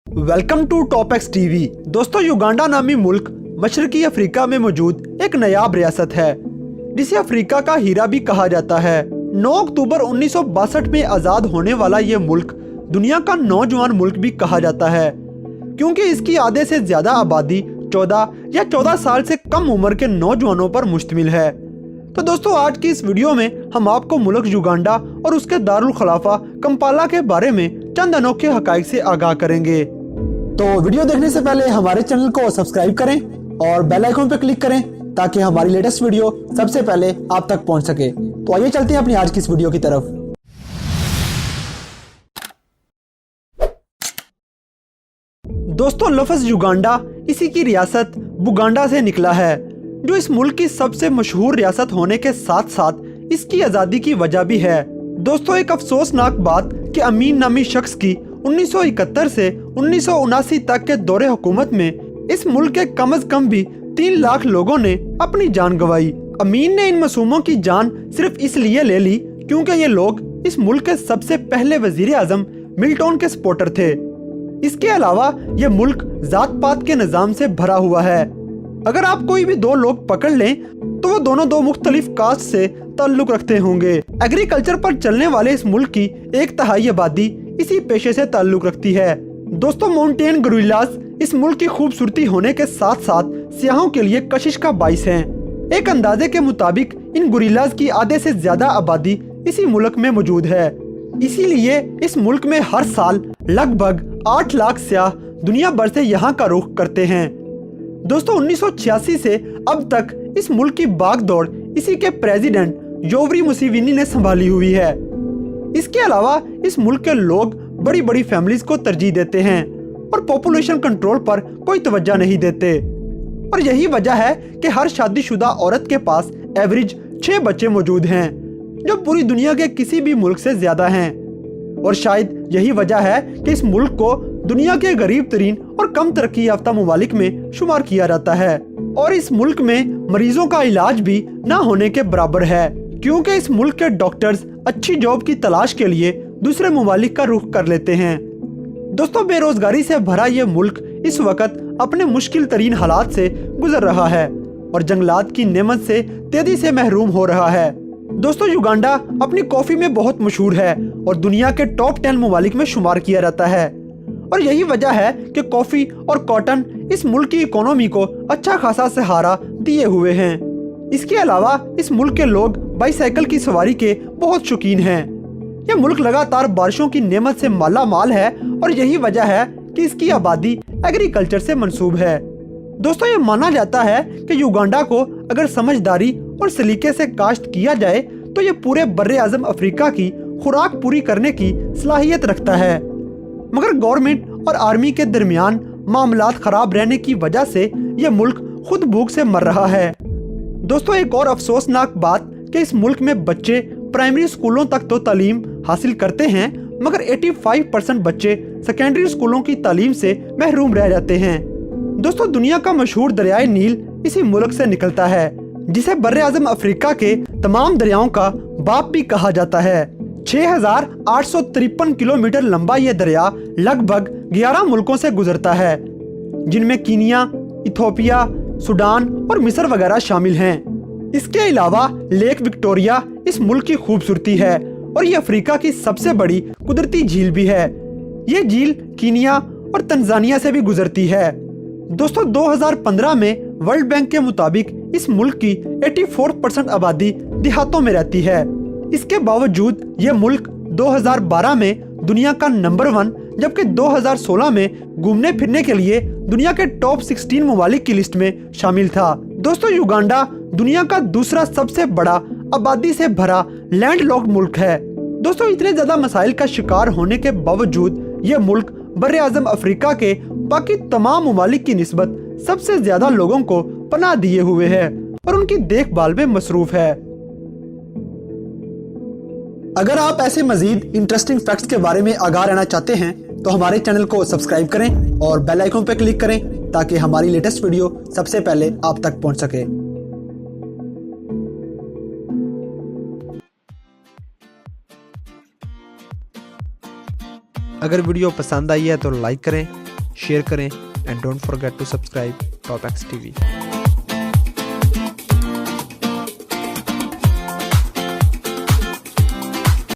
Welcome to top X TV. दोस्तों, Uganda नामी मुल्क मशरकी अफ्रीका में मौजूद एक नायाब रियासत है जिसे अफ्रीका का हीरा भी कहा जाता है। 9 अक्टूबर 1962 में आज़ाद होने वाला ये मुल्क दुनिया का नौजवान मुल्क भी कहा जाता है क्योंकि इसकी आधे से ज़्यादा आबादी 14 या 14 साल से कम उम्र के नौजवानों पर मुश्तमिल है। तो दोस्तों, आज की इस वीडियो में हम आपको मुल्क युगांडा और उसके दारुल खलाफा कंपाला के बारे में चंद अनोखे हकाइक से आगाह करेंगे। तो वीडियो देखने से पहले हमारे चैनल को सब्सक्राइब करें और बेल आइकन पर क्लिक करें ताकि हमारी लेटेस्ट वीडियो सबसे पहले आप तक पहुंच सके। तो आइए चलते हैं अपनी आज की इस वीडियो की तरफ। दोस्तों, लफ्ज़ युगांडा इसी की रियासत बुगांडा से निकला है जो इस मुल्क की सबसे मशहूर रियासत होने के साथ साथ इसकी आज़ादी की वजह भी है। दोस्तों, एक अफसोसनाक बात कि अमीन नामी शख्स की 1971 से 1979 तक के दौरे हुकूमत में इस मुल्क के कम अज कम भी 3 लाख लोगों ने अपनी जान गंवाई। अमीन ने इन मासूमों की जान सिर्फ इसलिए ले ली क्योंकि ये लोग इस मुल्क के सबसे पहले वजीर आजम मिल्टन के सपोर्टर थे। इसके अलावा ये मुल्क जात पात के निज़ाम से भरा हुआ है। अगर आप कोई भी 2 लोग पकड़ लें तो वो दोनों 2 मुख्तलिफ कास्ट से ताल्लुक रखते होंगे। एग्रीकल्चर पर चलने वाले इस मुल्क की 1/3 आबादी इसी पेशे से ताल्लुक रखती है। दोस्तों, माउंटेन गोरिल्लास इस मुल्क की खूबसूरती होने के साथ साथ सियाहों के लिए कशिश का बाइस हैं। एक अंदाजे के मुताबिक इन गोरिल्लास की आधे से ज्यादा आबादी इसी मुल्क में मौजूद है। इसीलिए इस मुल्क में हर साल लगभग 8 लाख सियाह दुनिया भर से यहाँ का रुख करते हैं। दोस्तों, 1986 से अब तक इस मुल्क की बागडोर इसी के प्रेसिडेंट योवरी मुसेवेनी ने संभाली हुई है। इसके अलावा इस मुल्क के लोग बड़ी बड़ी फैमिलीज को तरजीह देते हैं और पॉपुलेशन कंट्रोल पर कोई तवज्जो नहीं देते। और यही वजह है कि हर शादीशुदा औरत के पास एवरेज 6 बच्चे मौजूद हैं जो पूरी दुनिया के किसी भी मुल्क से ज्यादा हैं। और शायद यही वजह है कि इस मुल्क को दुनिया के गरीब तरीन और कम तरक्की याफ्ता ममालिक में शुमार किया जाता है। और इस मुल्क में मरीजों का इलाज भी ना होने के बराबर है क्योंकि इस मुल्क के डॉक्टर्स अच्छी जॉब की तलाश के लिए दूसरे ममालिक का रुख कर लेते हैं। दोस्तों, बेरोजगारी से भरा ये मुल्क इस वक्त अपने मुश्किल तरीन हालात से गुजर रहा है और जंगलात की नेमत से तेजी से महरूम हो रहा है। दोस्तों, युगांडा अपनी कॉफी में बहुत मशहूर है और दुनिया के टॉप 10 ममालिक में शुमार किया जाता है। और यही वजह है कि कॉफी और कॉटन इस मुल्क की इकोनॉमी को अच्छा खासा सहारा दिए हुए हैं। इसके अलावा इस मुल्क के लोग बाईसाइकिल की सवारी के बहुत शौकीन हैं। यह मुल्क लगातार बारिशों की नेमत से माला माल है और यही वजह है कि इसकी आबादी एग्रीकल्चर से मंसूब है। दोस्तों, ये माना जाता है कि युगांडा को अगर समझदारी और सलीके से काश्त किया जाए तो ये पूरे बर्रे आज़म अफ्रीका की खुराक पूरी करने की सलाहियत रखता है। मगर गवर्नमेंट और आर्मी के दरमियान मामलात खराब रहने की वजह से ये मुल्क खुद भूख से मर रहा है। दोस्तों, एक और अफसोसनाक बात कि इस मुल्क में बच्चे प्राइमरी स्कूलों तक तो तालीम हासिल करते हैं मगर 85% बच्चे सेकेंडरी स्कूलों की तालीम से महरूम रह जाते हैं। दोस्तों, दुनिया का मशहूर दरियाए नील इसी मुल्क से निकलता है जिसे बर्रे आज़म अफ्रीका के तमाम दरियाओं का बाप भी कहा जाता है। 6853 किलोमीटर लंबा ये दरिया लगभग 11 मुल्कों से गुजरता है जिनमें कीनिया, इथोपिया, सूडान और मिस्र वगैरह शामिल हैं। इसके अलावा लेक विक्टोरिया इस मुल्क की खूबसूरती है और ये अफ्रीका की सबसे बड़ी कुदरती झील भी है। ये झील कीनिया और तंजानिया से भी गुजरती है। दोस्तों, 2015 में वर्ल्ड बैंक के मुताबिक इस मुल्क की 84% आबादी देहातों में रहती है। इसके बावजूद ये मुल्क 2012 में दुनिया का नंबर 1 जबकि 2016 में घूमने फिरने के लिए दुनिया के टॉप 16 ममालिक की लिस्ट में शामिल था। दोस्तों, युगांडा दुनिया का दूसरा सबसे बड़ा आबादी से भरा लैंडलॉक्ड मुल्क है। दोस्तों, इतने ज्यादा मसाइल का शिकार होने के बावजूद ये मुल्क बर्रे आज़म अफ्रीका के बाकी तमाम ममालिक की निस्बत सबसे ज्यादा लोगों को पनाह दिए हुए है और उनकी देखभाल में मसरूफ है। अगर आप ऐसे मजीद इंटरेस्टिंग फैक्ट्स के बारे में आगाह रहना चाहते हैं तो हमारे चैनल को सब्सक्राइब करें और बेल आइकन पर क्लिक करें ताकि हमारी लेटेस्ट वीडियो सबसे पहले आप तक पहुंच सके। अगर वीडियो पसंद आई है तो लाइक करें شیئر کریں and don't forget to subscribe top X TV we.